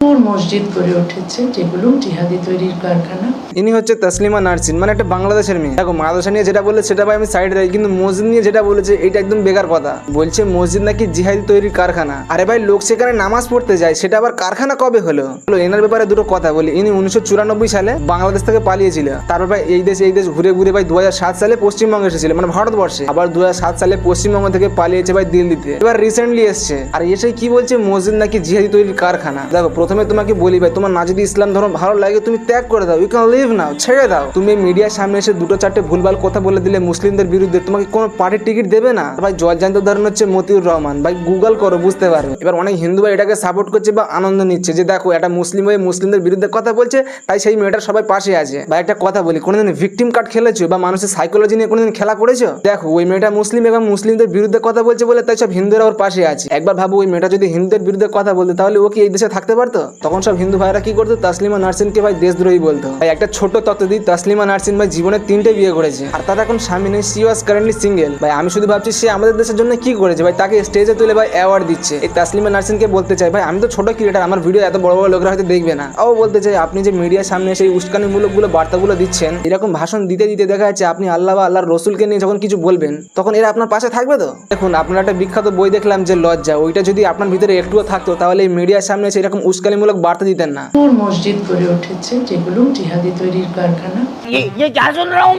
মসজিদ গড়ে উঠেছে যেগুলো জিহাদি তৈরির কারখানা। ইনি হচ্ছে তসলিমা নার্সিন, মানে একটা বাংলাদেশের মেয়ে। দেখো মাদ্রাসা নিয়ে যেটা বলে সেটা ভাই আমি সাইডে রাখি, কিন্তু মসজিদ নিয়ে যেটা বলেছে এটা একদম বেকার কথা। বলছে মসজিদ নাকি জিহাদি তৈরির কারখানা। আরে ভাই লোক সেখানে নামাজ পড়তে যায়, সেটা আবার কারখানা কবে হলো? এনার ব্যাপারে দুটো কথা বলি। ইনি 1994 সালে বাংলাদেশ থেকে পালিয়েছিল। তারপর ভাই এই দেশ ঘুরে ঘুরে ভাই 2007 সালে পশ্চিমবঙ্গে এসেছিল, মানে ভারতবর্ষে। আবার 2007 সালে পশ্চিমবঙ্গ থেকে পালিয়েছে ভাই দিল্লিতে, এবার রিসেন্টলি এসছে। আর এসে কি বলছে মসজিদ নাকি জিহাদি তৈরির কারখানা। দেখো প্রথমে তোমাকে বলি ভাই, তোমার না যদি ইসলাম ধর্ম ভালো লাগে তুমি ত্যাগ করে দাও, ইউ ক্যান লিভ নাও, ছেড়ে দাও। তুমি মিডিয়ার সামনে এসে দুটো চারটে ভুলভাল কথা বলে দিলে মুসলিমদের বিরুদ্ধে, তোমাকে কোনো পার্টির টিকিট দেবে না। ভাই জলজান্ত উদাহরণ হচ্ছে মতিউর রহমান, ভাই গুগল করো বুঝতে পারবে। এবার অনেক হিন্দু ভাই এটাকে সাপোর্ট করছে বা আনন্দ নিচ্ছে যে দেখো একটা মুসলিম হয়ে মুসলিমদের বিরুদ্ধে কথা বলছে, তাই সেই মেয়েটার সবাই পাশে আছে। ভাই একটা কথা বলি, কোনোদিন ভিকটিম কার্ড খেলেছো বা মানুষের সাইকোলজি নিয়ে কোনোদিন খেলা করেছো? দেখো ওই মেয়েটা মুসলিম এবং মুসলিমদের বিরুদ্ধে কথা বলছে বলে তাই সব হিন্দুরা ওর পাশে আছে। একবার ভাবো ওই মেয়েটা যদি হিন্দুদের বিরুদ্ধে কথা বলতো তাহলে ও কি এই দেশে থাকতে পারতো? তখন সব হিন্দু ভাইরা কি করতো? তসলিমা নার্সিনকে ভাই দেশদ্রোহী বলতো। ভাই একটা ছোট তথ্য দিই, তসলিমা নার্সিন ভাই জীবনে 3টে বিয়ে করেছে আর তার এখন স্বামী নেই। সি ওয়াজ কারেন্টলি সিঙ্গেল। ভাই আমি শুধু ভাবছি সে আমাদের দেশের জন্য কি করেছে। ভাই তাকে স্টেজে তুলে ভাই অ্যাওয়ার্ড দিচ্ছে। এই তসলিমা নার্সিনকে বলতে চাই ভাই আমি তো ছোট ক্রিয়েটার, আমার ভিডিও এত বড় বড় লোকরা হয়তো দেখবে না। ও বলতে চাই আপনি যে মিডিয়ার সামনে সেই উস্কানিমূলক গুলো বার্তাগুলো দিচ্ছেন, এরকম ভাষণ দিতে দিতে দেখা যাচ্ছে আপনি আল্লাহ বা আল্লাহর রসুলকে নিয়ে যখন কিছু বলবেন তখন এরা আপনার পাশে থাকবে তো? দেখুন আপনার একটা বিখ্যাত বই দেখলাম যে লজ্জা, ওইটা যদি আপনার ভিতরে একটুও থাকতো তাহলে এই মিডিয়ার সামনে এসে এরকম উস্কানিমূলক বার্তা দিতেন না। মসজিদ গড়ে উঠেছে যেগুলো জিহাদি তৈরির কারখানা।